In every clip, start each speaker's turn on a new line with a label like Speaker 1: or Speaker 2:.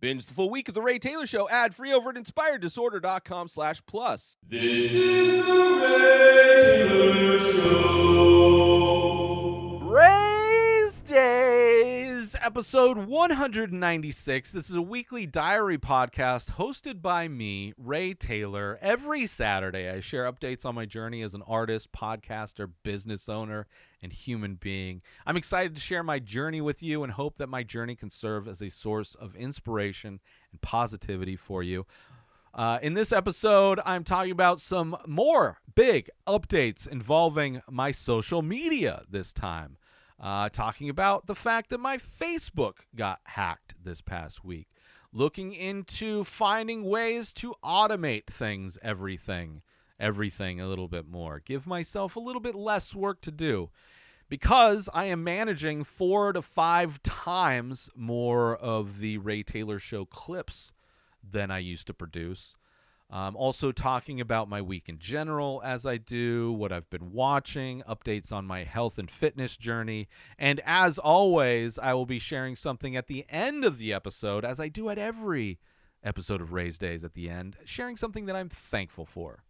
Speaker 1: Binge the full week of The Ray Taylor Show ad-free over at inspireddisorder.com/plus.
Speaker 2: This is The Ray Taylor Show.
Speaker 1: Rayz Dayz, episode 196. This is a weekly diary podcast hosted by me, Ray Taylor. Every Saturday, I share updates on my journey as an artist, podcaster, business owner, and human being. I'm excited to share my journey with you and hope that my journey can serve as a source of inspiration and positivity for you. In this episode, I'm talking about some more big updates involving my social media this time. Talking about the fact that my Facebook got hacked this past week. Looking into finding ways to automate things, everything a little bit more. Give myself a little bit less work to do. Because I am managing 4 to 5 times more of the Ray Taylor Show clips than I used to produce. Also talking about my week in general as I do, what I've been watching, updates on my health and fitness journey. And as always, I will be sharing something at the end of the episode, as I do at every episode of Rayz Dayz at the end, sharing something that I'm thankful for.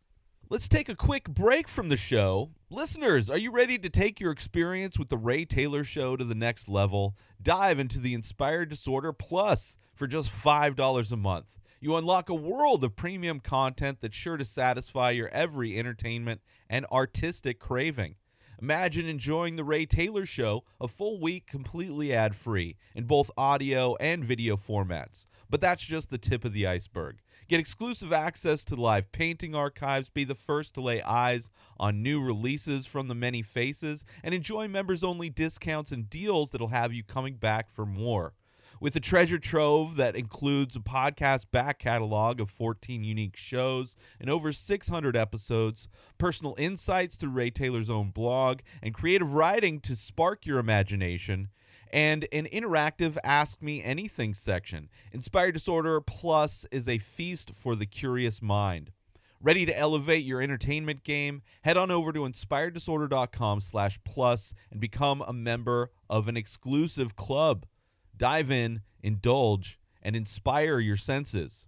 Speaker 1: Let's take a quick break from the show. Listeners, are you ready to take your experience with the Ray Taylor Show to the next level? Dive into the Inspired Disorder Plus for just $5 a month. You unlock a world of premium content that's sure to satisfy your every entertainment and artistic craving. Imagine enjoying the Ray Taylor Show a full week completely ad-free in both audio and video formats. But that's just the tip of the iceberg. Get exclusive access to live painting archives, be the first to lay eyes on new releases from the many faces, and enjoy members-only discounts and deals that'll have you coming back for more. With a treasure trove that includes a podcast back catalog of 14 unique shows and over 600 episodes, personal insights through Ray Taylor's own blog, and creative writing to spark your imagination, and an interactive Ask Me Anything section, Inspired Disorder Plus is a feast for the curious mind. Ready to elevate your entertainment game? Head on over to inspireddisorder.com/plus and become a member of an exclusive club. Dive in, indulge, and inspire your senses.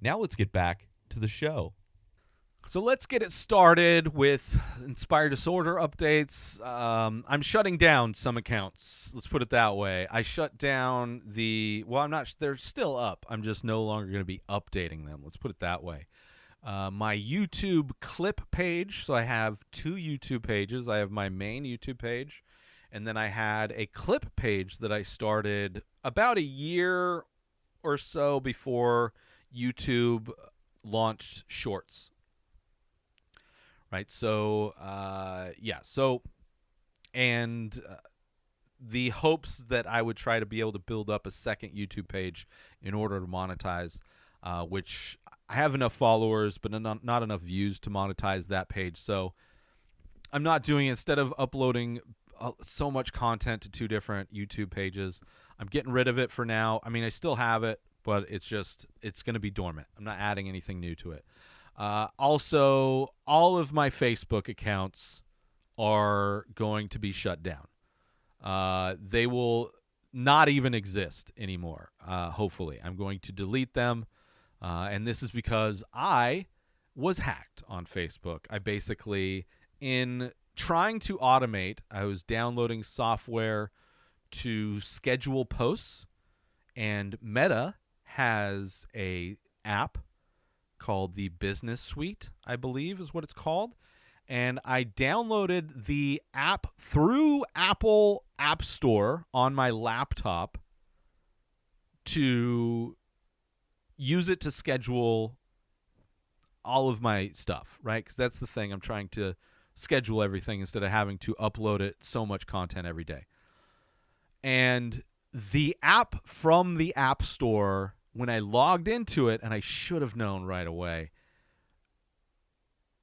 Speaker 1: Now let's get back to the show. So let's get it started with Inspired Disorder updates. I'm shutting down some accounts. Let's put it that way. I shut down they're still up. I'm just no longer going to be updating them. Let's put it that way. My YouTube clip page. So I have 2 YouTube pages. I have my main YouTube page. And then I had a clip page that I started about a year or so before YouTube launched Shorts. Right, so, the hopes that I would try to be able to build up a second YouTube page in order to monetize, which I have enough followers, but not enough views to monetize that page. So I'm not doing it. Instead of uploading so much content to 2 different YouTube pages, I'm getting rid of it for now. I mean, I still have it, but it's going to be dormant. I'm not adding anything new to it. Also, all of my Facebook accounts are going to be shut down. They will not even exist anymore, hopefully. I'm going to delete them, and this is because I was hacked on Facebook. I basically, in trying to automate, I was downloading software to schedule posts, and Meta has a app called the Business Suite, I believe is what it's called. And I downloaded the app through Apple App Store on my laptop to use it to schedule all of my stuff, right? Because that's the thing. I'm trying to schedule everything instead of having to upload it so much content every day. And the app from the App Store, when I logged into it, and I should have known right away,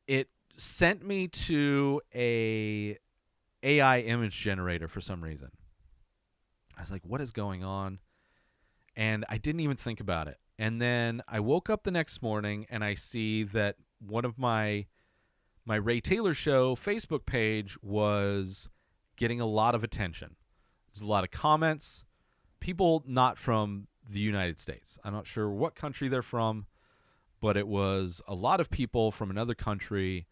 Speaker 1: it sent me to a AI image generator for some reason. I was like, what is going on? And I didn't even think about it. And then I woke up the next morning and I see that one of my Ray Taylor Show Facebook page was getting a lot of attention. There's a lot of comments. People not from the United States. I'm not sure what country they're from, but it was a lot of people from another country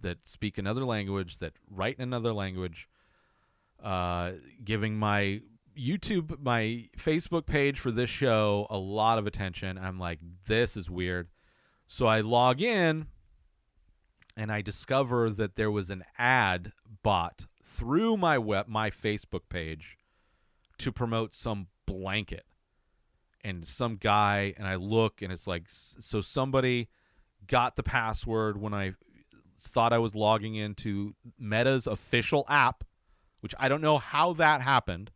Speaker 1: that speak another language, that write in another language, giving my Facebook page for this show a lot of attention. I'm like, this is weird. So I log in, and I discover that there was an ad bot through my Facebook page to promote some blanket. And some guy, and I look, and it's like, so somebody got the password when I thought I was logging into Meta's official app, which I don't know how that happened.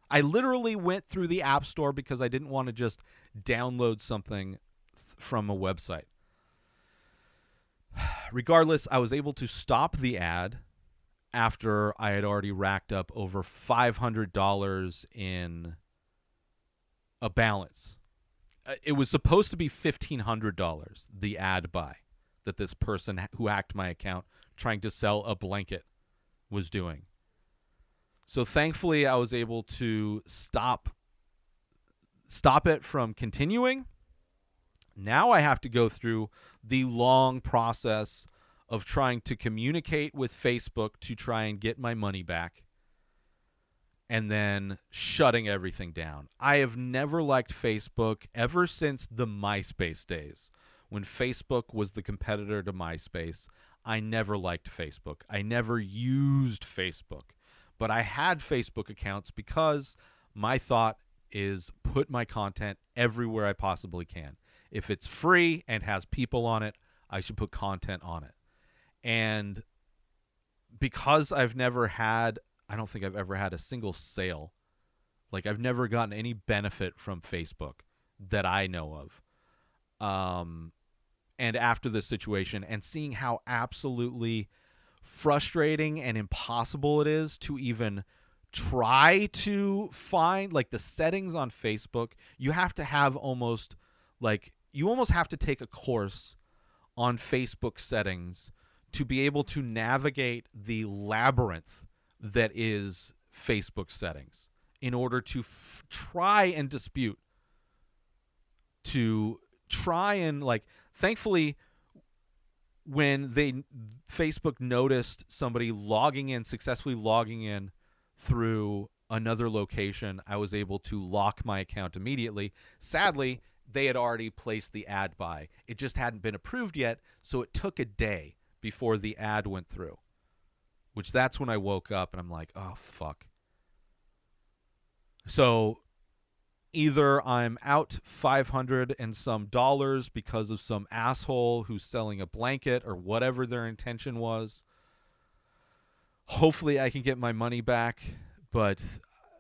Speaker 1: I literally went through the App Store because I didn't want to just download something from a website. Regardless, I was able to stop the ad after I had already racked up over $500 in a balance. It was supposed to be $1,500, the ad buy that this person who hacked my account trying to sell a blanket was doing. So thankfully, I was able to stop it from continuing. Now I have to go through the long process of trying to communicate with Facebook to try and get my money back, and then shutting everything down. I have never liked Facebook ever since the MySpace days. When Facebook was the competitor to MySpace, I never liked Facebook. I never used Facebook. But I had Facebook accounts because my thought is put my content everywhere I possibly can. If it's free and has people on it, I should put content on it. And because I don't think I've ever had a single sale. Like, I've never gotten any benefit from Facebook that I know of. And after this situation and seeing how absolutely frustrating and impossible it is to even try to find, like, the settings on Facebook, you have to have almost have to take a course on Facebook settings to be able to navigate the labyrinth that is Facebook settings in order to try and dispute, to try and, like, thankfully, when Facebook noticed somebody successfully logging in through another location, I was able to lock my account immediately. Sadly, they had already placed the ad buy. It just hadn't been approved yet, so it took a day before the ad went through. Which that's when I woke up and I'm like, oh, fuck. So either I'm out $500 and some dollars because of some asshole who's selling a blanket or whatever their intention was. Hopefully I can get my money back, but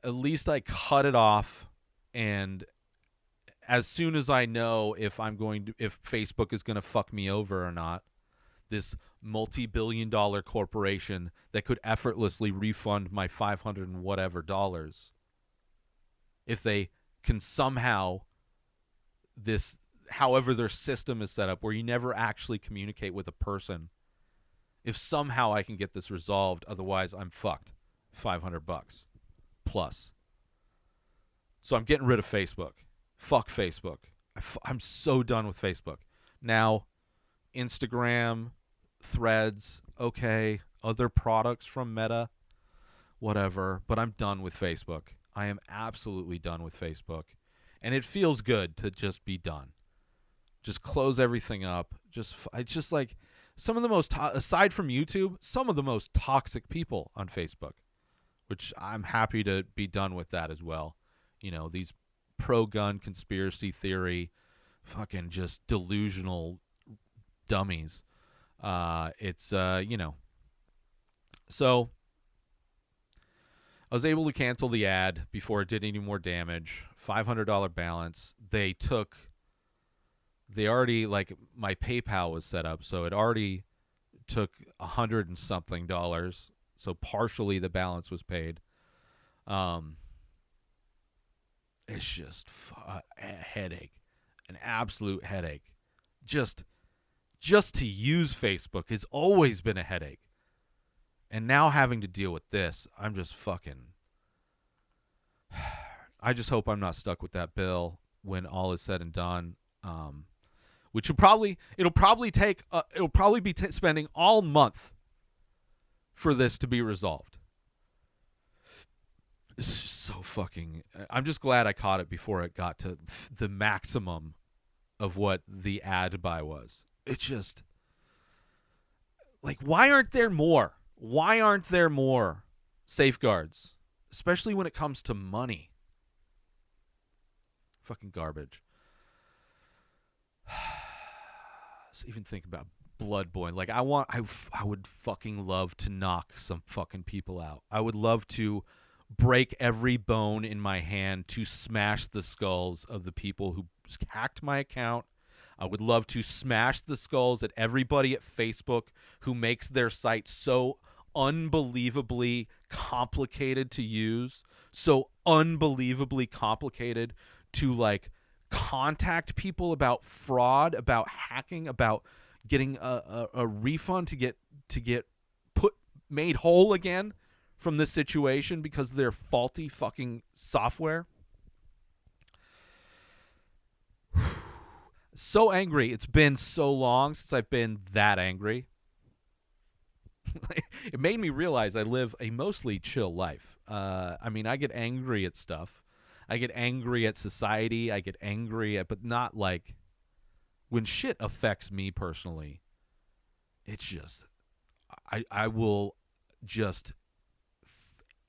Speaker 1: at least I cut it off. And as soon as I know if Facebook is going to fuck me over or not, this multi-billion-dollar corporation that could effortlessly refund my $500 and whatever dollars, if they can somehow, however their system is set up, where you never actually communicate with a person, if somehow I can get this resolved, otherwise I'm fucked. $500 plus. So I'm getting rid of Facebook. Fuck Facebook. I'm so done with Facebook. Now, Instagram, Threads, okay, other products from Meta, whatever, but I'm done with Facebook. I am absolutely done with Facebook. And it feels good to just be done. Just close everything up. It's just like some of the most, aside from YouTube, some of the most toxic people on Facebook, which I'm happy to be done with that as well. You know, these pro-gun conspiracy theory, fucking just delusional dummies. So I was able to cancel the ad before it did any more damage. $500 balance. They already, like, my PayPal was set up, so it already took $100 and something dollars. So partially the balance was paid. It's just a headache, an absolute headache. Just to use Facebook has always been a headache. And now having to deal with this, I'm just fucking... I just hope I'm not stuck with that bill. when all is said and done. Which it'll probably be spending all month for this to be resolved. It's just so fucking. I'm just glad I caught it before it got to the maximum of what the ad buy was. It's just like, why aren't there more? Why aren't there more safeguards, especially when it comes to money? Fucking garbage. So even think about blood boiling. Like I would fucking love to knock some fucking people out. I would love to break every bone in my hand to smash the skulls of the people who hacked my account. I would love to smash the skulls at everybody at Facebook who makes their site so unbelievably complicated to use, so unbelievably complicated to like contact people about fraud, about hacking, about getting a refund to get made whole again from this situation because of their faulty fucking software. So angry. It's been so long since I've been that angry. It made me realize I live a mostly chill life. I mean, I get angry at stuff. I get angry at society. I get angry at, but not like when shit affects me personally. It's just, I will just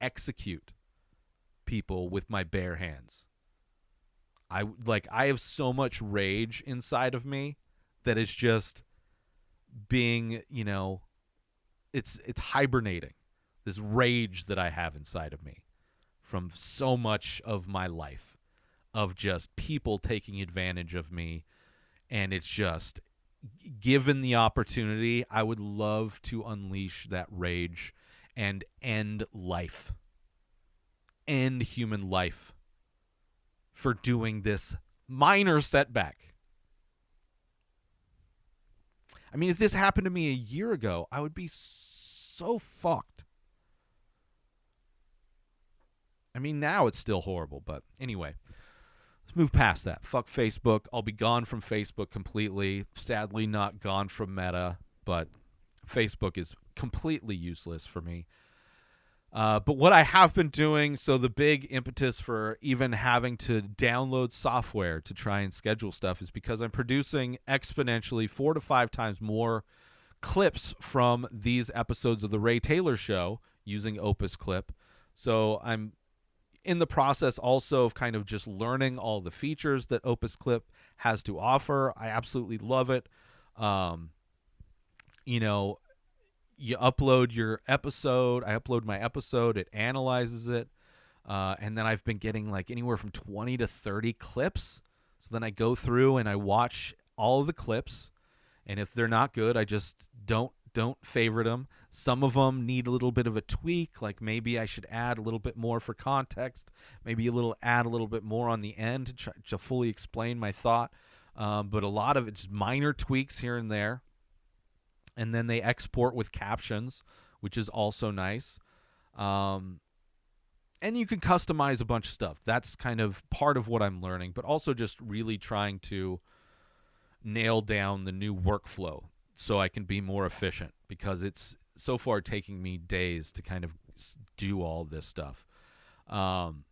Speaker 1: execute people with my bare hands. I have so much rage inside of me that is just being, it's hibernating. This rage that I have inside of me from so much of my life of just people taking advantage of me. And it's just, given the opportunity, I would love to unleash that rage and end life. End human life for doing this minor setback. I mean, if this happened to me a year ago, I would be so fucked. I mean, now it's still horrible, but anyway, let's move past that. Fuck Facebook. I'll be gone from Facebook completely. Sadly, not gone from Meta, but Facebook is completely useless for me. But what I have been doing, so the big impetus for even having to download software to try and schedule stuff is because I'm producing exponentially 4 to 5 times more clips from these episodes of The Ray Taylor Show using Opus Clip. So I'm in the process also of kind of just learning all the features that Opus Clip has to offer. I absolutely love it. You upload your episode. I upload my episode. It analyzes it. And then I've been getting like anywhere from 20 to 30 clips. So then I go through and I watch all of the clips. And if they're not good, I just don't favorite them. Some of them need a little bit of a tweak. Like maybe I should add a little bit more for context. Maybe add a little bit more on the end to try to fully explain my thought. But a lot of it's minor tweaks here and there. And then they export with captions, which is also nice. And you can customize a bunch of stuff. That's kind of part of what I'm learning, but also just really trying to nail down the new workflow so I can be more efficient, because it's so far taking me days to kind of do all this stuff. And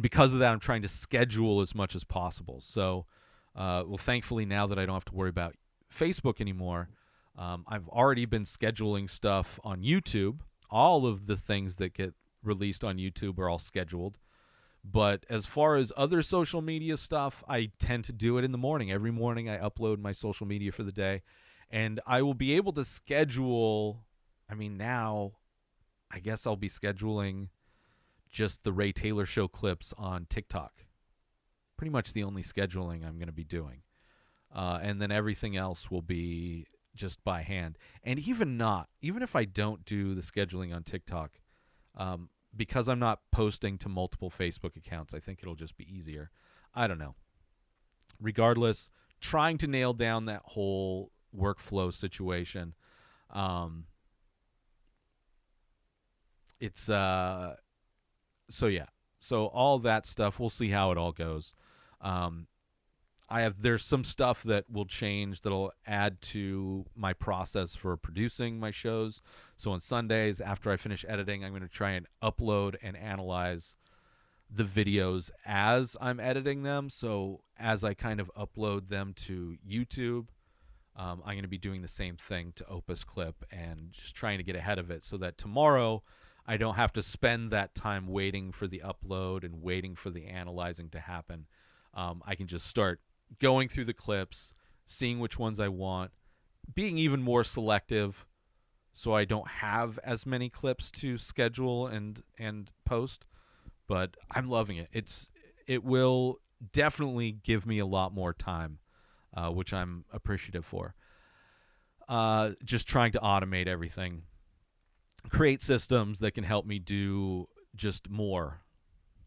Speaker 1: because of that, I'm trying to schedule as much as possible. So, thankfully, now that I don't have to worry about Facebook anymore, I've already been scheduling stuff on YouTube. All of the things that get released on YouTube are all scheduled. But as far as other social media stuff, I tend to do it in the morning. Every morning I upload my social media for the day. And I will be able to schedule, now I guess I'll be scheduling just the Ray Taylor Show clips on TikTok. Pretty much the only scheduling I'm going to be doing. And then everything else will be just by hand. And even if I don't do the scheduling on TikTok, because I'm not posting to multiple Facebook accounts, I think it'll just be easier. I don't know. Regardless, trying to nail down that whole workflow situation. So yeah. So all that stuff, we'll see how it all goes. There's some stuff that will change that'll add to my process for producing my shows. So on Sundays, after I finish editing, I'm going to try and upload and analyze the videos as I'm editing them. So as I kind of upload them to YouTube, I'm going to be doing the same thing to Opus Clip and just trying to get ahead of it so that tomorrow I don't have to spend that time waiting for the upload and waiting for the analyzing to happen. I can just start going through the clips, seeing which ones I want, being even more selective so I don't have as many clips to schedule and post. But I'm loving it. It will definitely give me a lot more time, which I'm appreciative for. Just trying to automate everything, create systems that can help me do just more,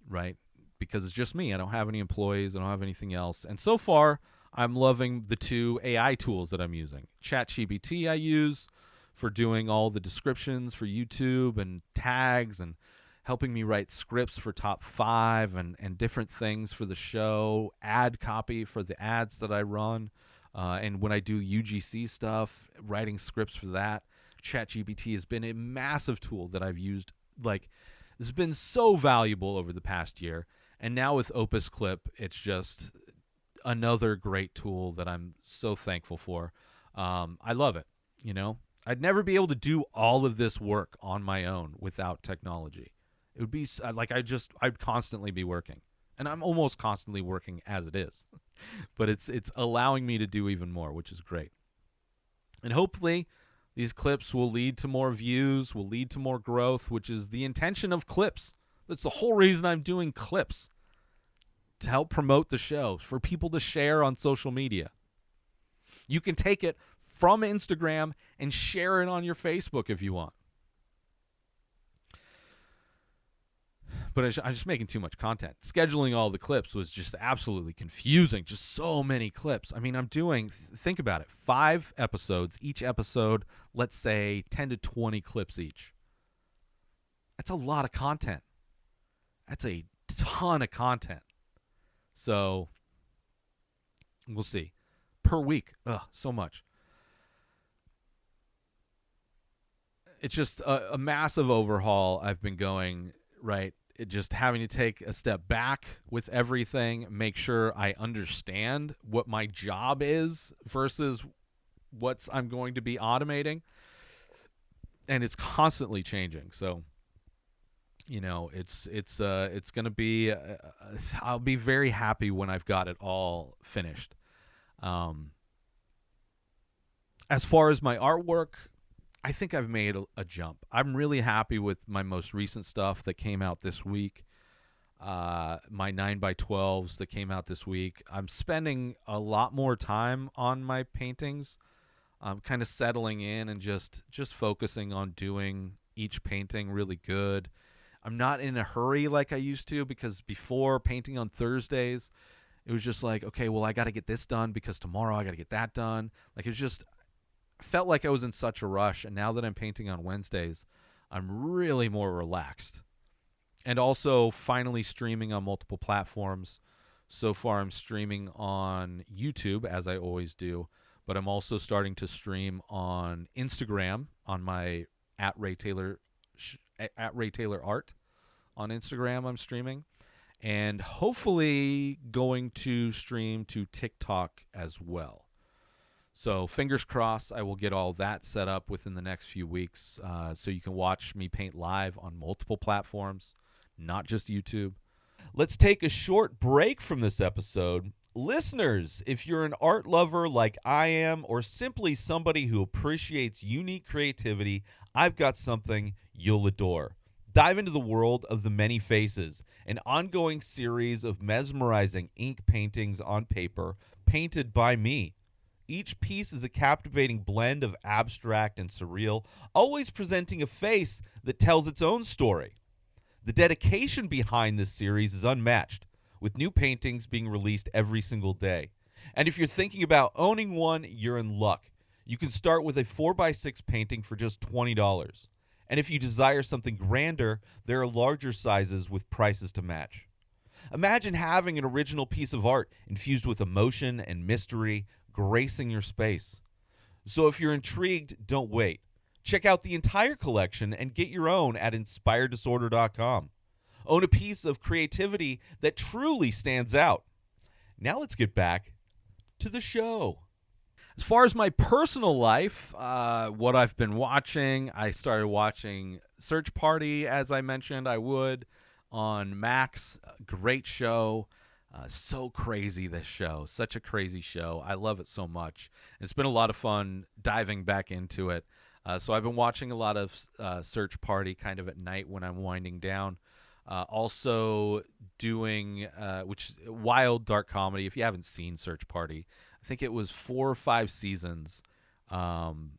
Speaker 1: right? Because it's just me. I don't have any employees. I don't have anything else. And so far, I'm loving the 2 AI tools that I'm using. ChatGPT I use for doing all the descriptions for YouTube and tags and helping me write scripts for top 5 and different things for the show, ad copy for the ads that I run. And when I do UGC stuff, writing scripts for that, ChatGPT has been a massive tool that I've used. Like, this has been so valuable over the past year. And now with Opus Clip, it's just another great tool that I'm so thankful for. I love it. You know, I'd never be able to do all of this work on my own without technology. It would be like I'd constantly be working, and I'm almost constantly working as it is. But it's allowing me to do even more, which is great. And hopefully these clips will lead to more views, will lead to more growth, which is the intention of clips. That's the whole reason I'm doing clips, to help promote the show, for people to share on social media. You can take it from Instagram and share it on your Facebook if you want. But I'm just making too much content. Scheduling all the clips was just absolutely confusing. Just so many clips. I mean, I'm doing, think about it, 5 episodes. Each episode, let's say 10 to 20 clips each. That's a lot of content. That's a ton of content. So we'll see. Per week. So much. It's just a massive overhaul I've been going, right? Just having to take a step back with everything, make sure I understand what my job is versus what I'm going to be automating. And it's constantly changing. So, you know, it's going to be, I'll be very happy when I've got it all finished. As far as my artwork, I think I've made a jump. I'm really happy with my most recent stuff that came out this week. My 9x12s that came out this week. I'm spending a lot more time on my paintings. I'm kind of settling in and just focusing on doing each painting really good. I'm not in a hurry like I used to, because before, painting on Thursdays, it was just like, okay, well, I got to get this done because tomorrow I got to get that done. Like, it's just felt like I was in such a rush. And now that I'm painting on Wednesdays, I'm really more relaxed. And also finally streaming on multiple platforms. So far I'm streaming on YouTube, as I always do, but I'm also starting to stream on Instagram on my at Ray Taylor Art on Instagram. I'm streaming, and hopefully going to stream to TikTok as well. So fingers crossed I will get all that set up within the next few weeks, so you can watch me paint live on multiple platforms, not just YouTube. Let's take a short break from this episode. Listeners, if you're an art lover like I am, or simply somebody who appreciates unique creativity, I've got something you'll adore. Dive into the world of The Many Faces, an ongoing series of mesmerizing ink paintings on paper, painted by me. Each piece is a captivating blend of abstract and surreal, always presenting a face that tells its own story. The dedication behind this series is unmatched, with new paintings being released every single day. And if you're thinking about owning one, you're in luck. You can start with a 4x6 painting for just $20. And if you desire something grander, there are larger sizes with prices to match. Imagine having an original piece of art infused with emotion and mystery gracing your space. So if you're intrigued, don't wait. Check out the entire collection and get your own at inspireddisorder.com. Own a piece of creativity that truly stands out. Now let's get back to the show. As far as my personal life, what I've been watching, I started watching Search Party, as I mentioned I would, on Max. Great show. So crazy, this show. Such a crazy show. I love it so much. It's been a lot of fun diving back into it. So I've been watching a lot of Search Party kind of at night when I'm winding down. Also doing which wild dark comedy. If you haven't seen Search Party, I think it was 4 or 5 seasons, and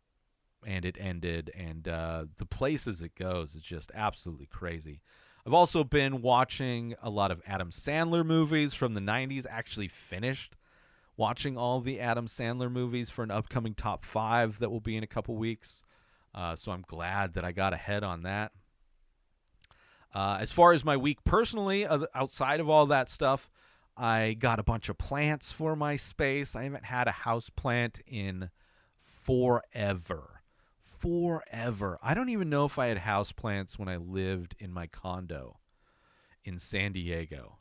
Speaker 1: it ended. And the places it goes is just absolutely crazy. I've also been watching a lot of Adam Sandler movies from the 90s. Actually finished watching all of the Adam Sandler movies for an upcoming top 5 that will be in a couple weeks. So I'm glad that I got ahead on that. As far as my week personally, outside of all that stuff, I got a bunch of plants for my space. I haven't had a house plant in forever. I don't even know if I had house plants when I lived in my condo in San Diego.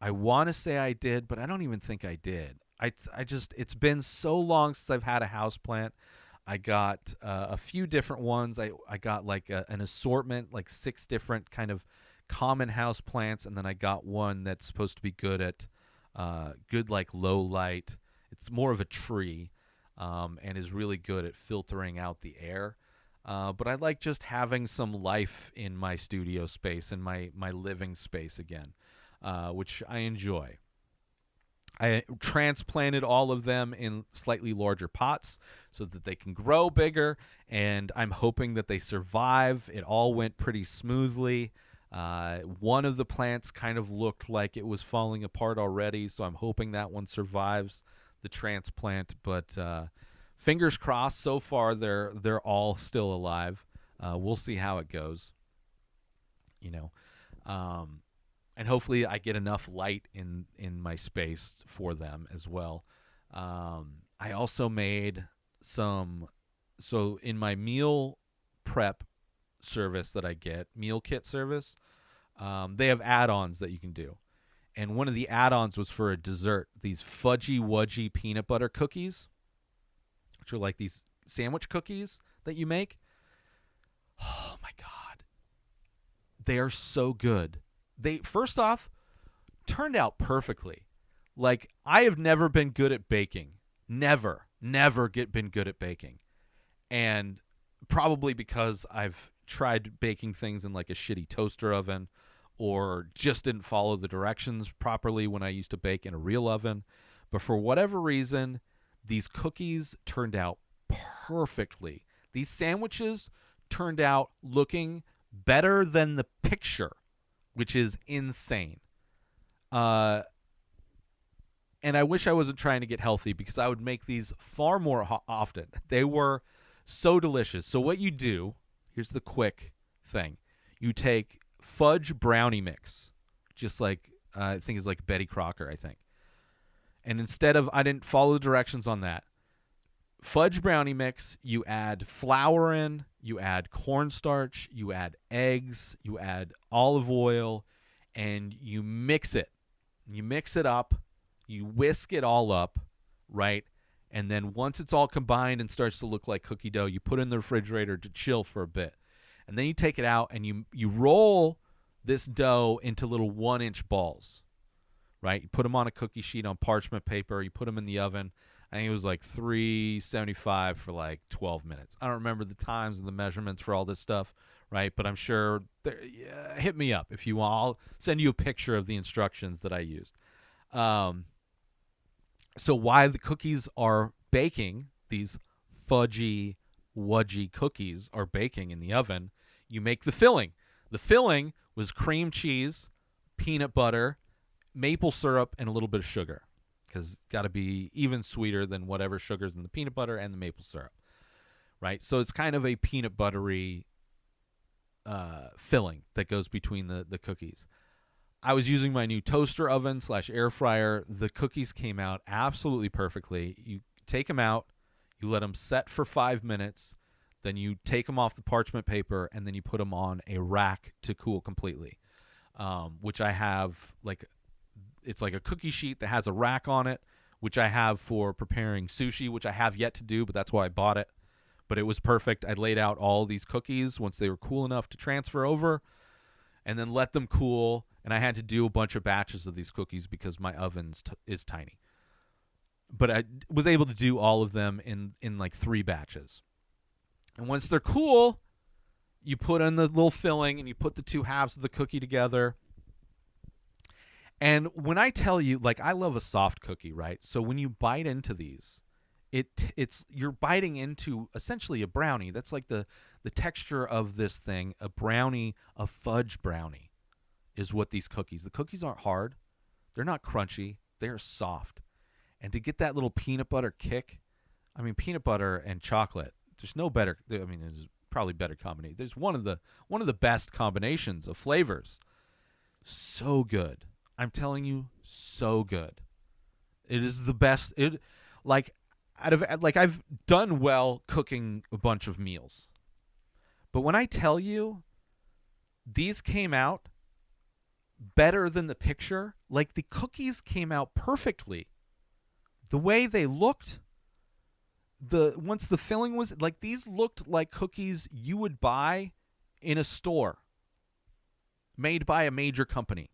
Speaker 1: I want to say I did, but I don't even think I did. It's been so long since I've had a house plant. I got a few different ones. I got like an assortment, like 6 different kind of common house plants, and then I got one that's supposed to be good at good like low light. It's more of a tree, and is really good at filtering out the air. But I like just having some life in my studio space and my living space again, which I enjoy. I transplanted all of them in slightly larger pots so that they can grow bigger, and I'm hoping that they survive. It all went pretty smoothly. One of the plants kind of looked like it was falling apart already, so I'm hoping that one survives the transplant. But fingers crossed, so far they're all still alive. We'll see how it goes. And hopefully I get enough light in my space for them as well. I also made so in my meal prep service that I get, meal kit service, they have add-ons that you can do. And one of the add-ons was for a dessert, these fudgy wudgy peanut butter cookies, which are like these sandwich cookies that you make. Oh my God. They are so good. They, first off, turned out perfectly. Like, I have never been good at baking. Never been good at baking. And probably because I've tried baking things in like a shitty toaster oven, or just didn't follow the directions properly when I used to bake in a real oven. But for whatever reason, these cookies turned out perfectly. These sandwiches turned out looking better than the picture, which is insane. And I wish I wasn't trying to get healthy, because I would make these far more often. They were so delicious. So what you do, here's the quick thing. You take fudge brownie mix, just like I think it's like Betty Crocker, I think. And instead of, I didn't follow the directions on that. Fudge brownie mix, you add flour in, you add cornstarch, you add eggs, you add olive oil, and you mix it. You mix it up, you whisk it all up, right? And then once it's all combined and starts to look like cookie dough, you put it in the refrigerator to chill for a bit. And then you take it out and you roll this dough into little 1-inch balls, right? You put them on a cookie sheet on parchment paper. You put them in the oven. I think it was like 375 for like 12 minutes. I don't remember the times and the measurements for all this stuff, right? But I'm sure, hit me up if you want. I'll send you a picture of the instructions that I used. So while the cookies are baking, these fudgy, wudgy cookies are baking in the oven, you make the filling. The filling was cream cheese, peanut butter, maple syrup, and a little bit of sugar, because it's got to be even sweeter than whatever sugar's in the peanut butter and the maple syrup, right? So it's kind of a peanut buttery filling that goes between the cookies. I was using my new toaster oven / air fryer. The cookies came out absolutely perfectly. You take them out, you let them set for 5 minutes, then you take them off the parchment paper, and then you put them on a rack to cool completely, which I have, like, it's like a cookie sheet that has a rack on it, which I have for preparing sushi, which I have yet to do, but that's why I bought it. But it was perfect. I laid out all these cookies once they were cool enough to transfer over, and then let them cool. And I had to do a bunch of batches of these cookies because my oven is tiny. But I was able to do all of them in like 3 batches. And once they're cool, you put in the little filling and you put the 2 halves of the cookie together. And when I tell you, like, I love a soft cookie, right? So when you bite into these, it's you're biting into essentially a brownie. That's like the texture of this thing, a brownie, a fudge brownie is what these cookies. The cookies aren't hard. They're not crunchy. They're soft. And to get that little peanut butter kick, I mean, peanut butter and chocolate, there's no better, I mean, there's probably better combination. There's one of the best combinations of flavors. So good. I'm telling you, so good. It is the best. I've done well cooking a bunch of meals. But when I tell you these came out better than the picture, like the cookies came out perfectly. The way they looked, once the filling was, like, these looked like cookies you would buy in a store made by a major company.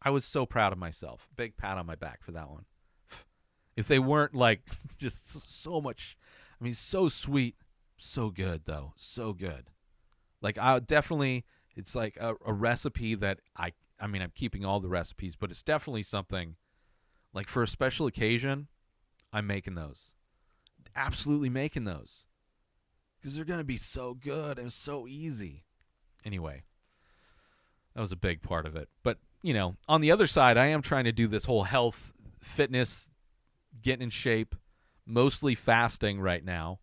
Speaker 1: I was so proud of myself. Big pat on my back for that one. If they weren't, like, just so much, I mean, so sweet, so good, though, so good. Like, I definitely, it's like a recipe that I mean, I'm keeping all the recipes, but it's definitely something, like, for a special occasion, I'm making those. Absolutely making those. Because they're going to be so good and so easy. Anyway, that was a big part of it. But, you know, on the other side, I am trying to do this whole health, fitness, getting in shape, mostly fasting right now,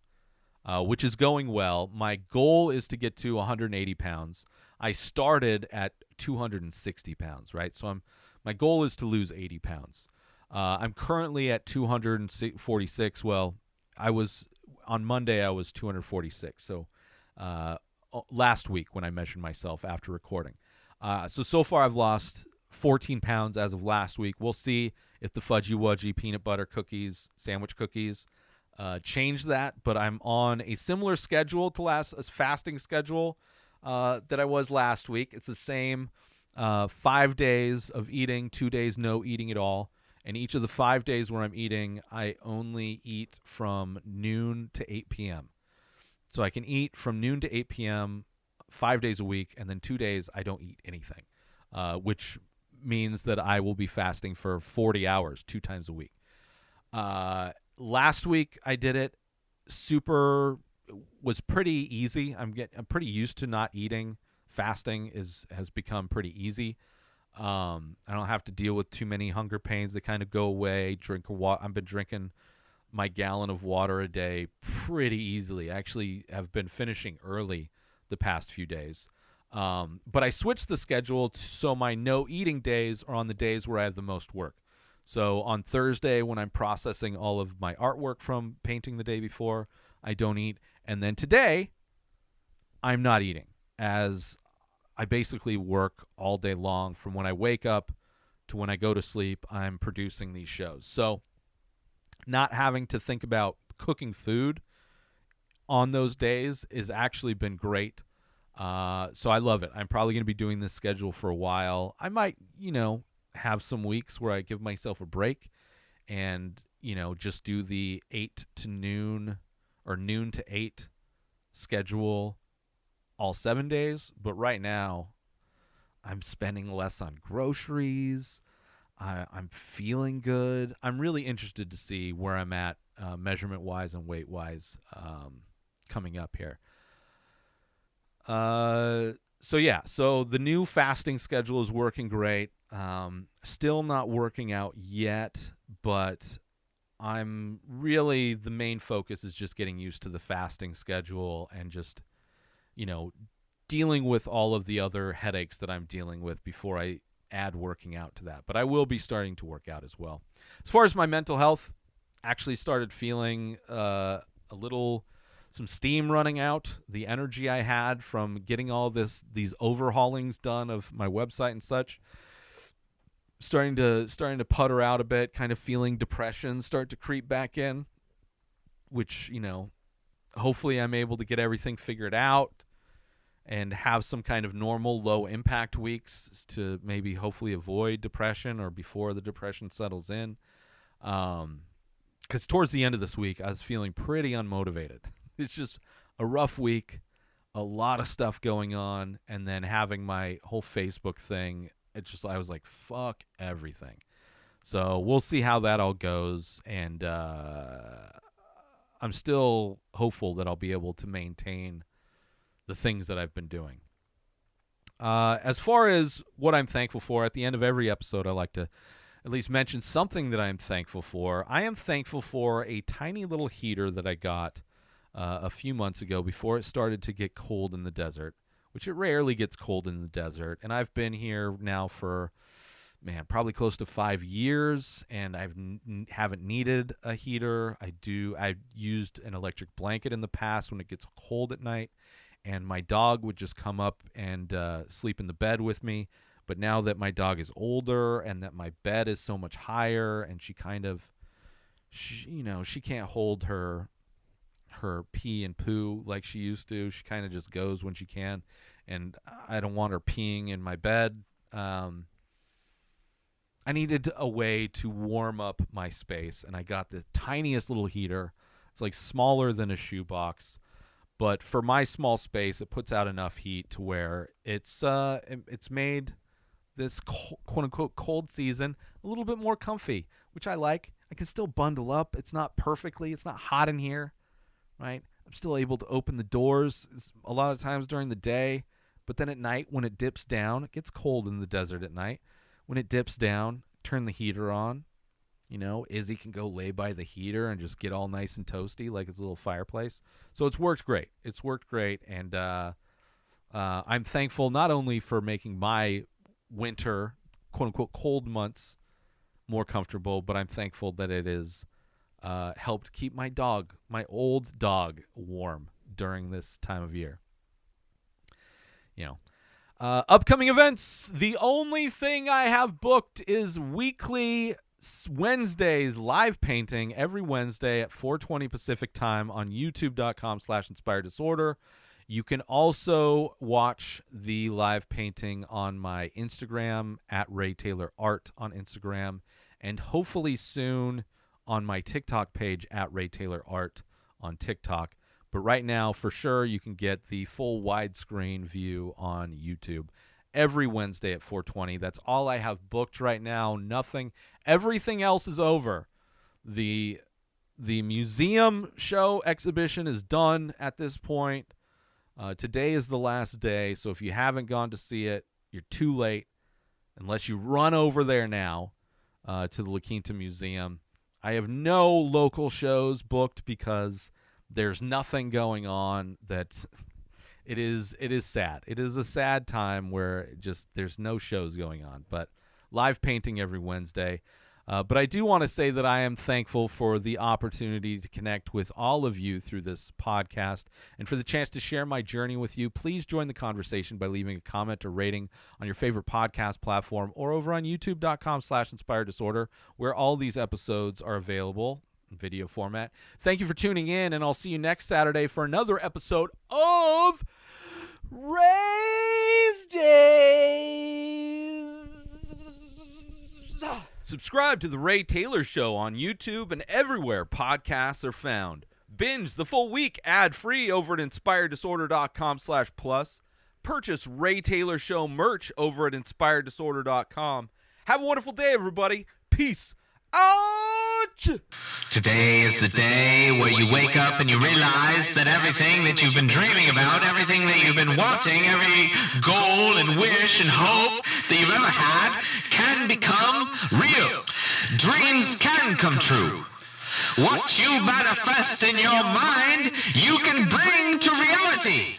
Speaker 1: which is going well. My goal is to get to 180 pounds. I started at 260 pounds, right? So my goal is to lose 80 pounds. I'm currently at 246. Well, on Monday, I was 246. So last week when I measured myself after recording. So far I've lost 14 pounds as of last week. We'll see if the Fudgy Wudgy peanut butter cookies, sandwich cookies, change that. But I'm on a similar schedule to a fasting schedule that I was last week. It's the same 5 days of eating, 2 days no eating at all. And each of the 5 days where I'm eating, I only eat from noon to 8 p.m. So I can eat from noon to 8 p.m. 5 days a week, and then 2 days I don't eat anything, which means that I will be fasting for 40 hours 2 times a week. Last week I did it. Was pretty easy. I'm pretty used to not eating. Fasting has become pretty easy. I don't have to deal with too many hunger pains. They kind of go away. I've been drinking my gallon of water a day pretty easily. I actually have been finishing early the past few days. But I switched the schedule so my no eating days are on the days where I have the most work. So on Thursday, when I'm processing all of my artwork from painting the day before, I don't eat. And then today, I'm not eating, as I basically work all day long. From when I wake up to when I go to sleep, I'm producing these shows. So not having to think about cooking food on those days has actually been great. So I love it. I'm probably going to be doing this schedule for a while. I might, have some weeks where I give myself a break and, just do the 8 to noon or noon to 8 schedule all 7 days. But right now, I'm spending less on groceries. I'm feeling good. I'm really interested to see where I'm at measurement-wise and weight-wise coming up here. So the new fasting schedule is working great. Still not working out yet, but I'm really, the main focus is just getting used to the fasting schedule and just, dealing with all of the other headaches that I'm dealing with before I add working out to that. But I will be starting to work out as well. As far as my mental health, actually started feeling some steam running out. The energy I had from getting all these overhaulings done of my website and such, starting to putter out a bit, kind of feeling depression start to creep back in, which, hopefully I'm able to get everything figured out and have some kind of normal low impact weeks to maybe hopefully avoid depression or before the depression settles in. Because towards the end of this week, I was feeling pretty unmotivated. It's just a rough week, a lot of stuff going on, and then having my whole Facebook thing, I was like, fuck everything. So we'll see how that all goes, and I'm still hopeful that I'll be able to maintain the things that I've been doing. As far as what I'm thankful for, at the end of every episode, I like to at least mention something that I'm thankful for. I am thankful for a tiny little heater that I got a few months ago before it started to get cold in the desert, which it rarely gets cold in the desert. And I've been here now for, probably close to 5 years, and I haven't needed a heater. I've used an electric blanket in the past when it gets cold at night, and my dog would just come up and sleep in the bed with me. But now that my dog is older and that my bed is so much higher, and she can't hold her pee and poo like she used to. She kind of just goes when she can, and I don't want her peeing in my bed. I needed a way to warm up my space, and I got the tiniest little heater. It's like smaller than a shoebox, but for my small space, it puts out enough heat to where it's made this quote-unquote cold season a little bit more comfy, which I like. I can still bundle up. It's not hot in here, right? I'm still able to open the doors a lot of times during the day, but then at night when it dips down, it gets cold in the desert at night. When it dips down, turn the heater on. Izzy can go lay by the heater and just get all nice and toasty like it's a little fireplace. So it's worked great. And I'm thankful not only for making my winter, quote-unquote, cold months more comfortable, but I'm thankful that it has helped keep my old dog, warm during this time of year. Upcoming events. The only thing I have booked is weekly Wednesdays live painting every Wednesday at 4:20 Pacific time on youtube.com/inspireddisorder. You can also watch the live painting on my Instagram at Ray Taylor Art on Instagram, and hopefully soon on my TikTok page at Ray Taylor Art on TikTok. But right now, for sure, you can get the full widescreen view on YouTube every Wednesday at 4:20. That's all I have booked right now. Nothing. Everything else is over. The museum show exhibition is done at this point. Today is the last day, so if you haven't gone to see it, you're too late, unless you run over there now to the La Quinta Museum. I have no local shows booked because there's nothing going on. It is sad. It is a sad time where there's no shows going on, but live painting every Wednesday. But I do want to say that I am thankful for the opportunity to connect with all of you through this podcast and for the chance to share my journey with you. Please join the conversation by leaving a comment or rating on your favorite podcast platform or over on youtube.com/inspireddisorder, where all these episodes are available in video format. Thank you for tuning in, and I'll see you next Saturday for another episode of Rayz Dayz. Subscribe to The Ray Taylor Show on YouTube and everywhere podcasts are found. Binge the full week ad-free over at inspireddisorder.com/plus. Purchase Ray Taylor Show merch over at inspireddisorder.com. Have a wonderful day, everybody. Peace out!
Speaker 3: Today is the day where you wake up and you realize that everything that you've been dreaming about, everything that you've been wanting, every goal and wish and hope that you've ever had can become real. Dreams can come true. What you manifest in your mind, you can bring to reality.